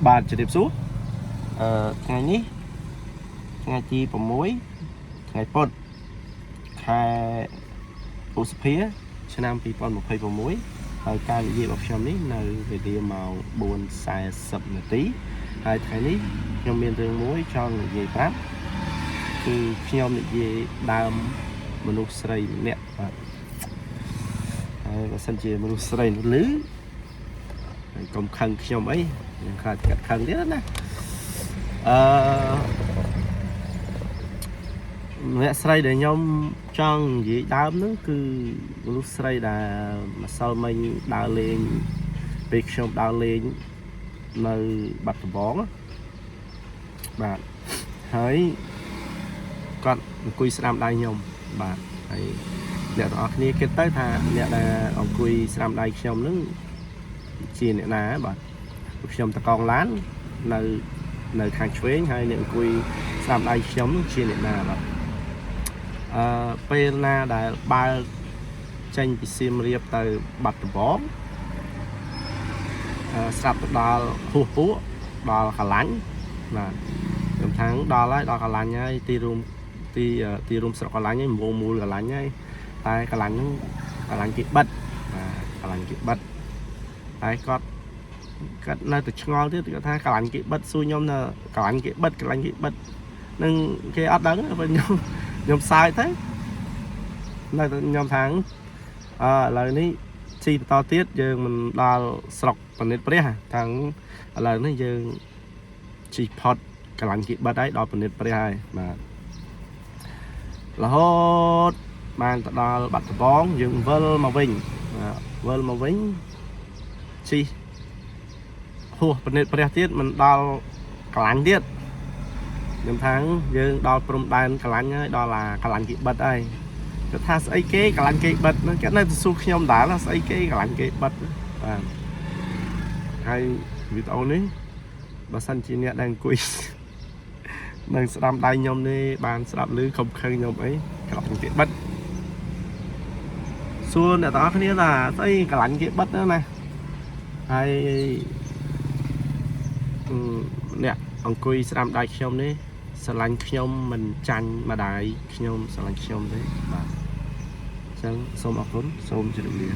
បាទជម្រាបសួរថ្ងៃនេះថ្ងៃទី6ថ្ងៃពុធខែឧសភាឆ្នាំ2026ហើយការនិយាយរបស់ខ្ញុំនេះនៅវេលាម៉ោង 4:40 នាទីហើយថ្ងៃនេះខ្ញុំមានរឿងមួយចង់និយាយប្រាប់គឺខ្ញុំនិយាយដើមមនុស្សស្រីម្នាក់បាទហើយបើសិនជាមនុស្សស្រីនោះឮហើយកុំខឹងខ្ញុំអីខ្ញុំខ្លាចកាត់ខឹងទៀតណាអ្នកស្រីដែលខ្ញុំចង់និយាយដើមនោះគឺមនុស្សស្រីដែលម្សិលមិញដើរលេងពេលខ្ញុំដើរលេងនៅបាត់ដំបងបាទហើយគាត់អង្គុយស្ដាំដៃខ្ញុំបាទហើយអ្នកទាំងអស់គ្នាគិតទៅថាអ្នកដែលអង្គុយស្ដាំដៃខ្ញុំនឹងជាអ្នកណាបាទខ្ញុំតកងឡាននៅខាងឆ្វេងហើយអ្នកអង្គុយស្ដាំដៃខ្ញុំនឹងជាអ្នកណាបាទពេលណាដែលបើកចេញពីសៀមរាបទៅបាត់ដំបងស្រាប់ទៅដល់ហួសពួកដល់កលាញ់បាទខ្ញុំថាដល់ហើយដល់កលាញ់ហើយទីរួមស្រុកកលាញ់ហើយមូលកលាញ់ហើយតែកលាញ់ហ្នឹងកលាញ់គេបិទបាទកលាញ់គេបិទហើយគាត់នៅតែឆ្ងល់ទៀតគាត់ថាកលាញ់គេបិទសួរខ្ញុំនៅកលាញ់គេបិទនឹងគេអត់ដឹងព្រោះខ្ញុំសើចទៅនៅតែខ្ញុំថាឥឡូវនេះស៊ីបន្តទៀតយើងមិនដល់ស្រុកពនិតព្រះថាឥឡូវនេះយើងជីផុតកលាញ់គេបិទហើយដល់ពនិតព្រះហើយបាទរហូតបានទៅដល់បាត់ដំបងយើងវិលមកវិញជីហួសពនិតព្រះទៀតមិនដល់កលាញ់ទៀតខ្ញុំថាយើងដល់ព្រំដែនកលាញ់ហើយដល់កលាញ់គេបិទហើយគាត់ថាស្អីគេកលាញ់គេបិទហ្នឹងគាត់នៅទៅសួរខ្ញុំដែរស្អីគេកលាញ់គេបិទបាទហើយវីដេអូនេះបើសិនជាអ្នកដែលអង្គុយនឹងស្ដាំដៃខ្ញុំនេះបានស្ដាប់ឮខំខឹងខ្ញុំអីកលាញ់គេបិទសួរអ្នកទាំងអស់គ្នាថាស្អីកលាញ់គេបិទហ្នឹងណាហើយអ្នកអង្គុយស្ដាំដៃខ្ញុំនេះស្រឡាញ់ខ្ញុំមិនចាញ់ម្ដាយខ្ញុំស្រឡាញ់ខ្ញុំទេបាទអញ្ចឹងសូមអរគុណសូមជម្រាបលា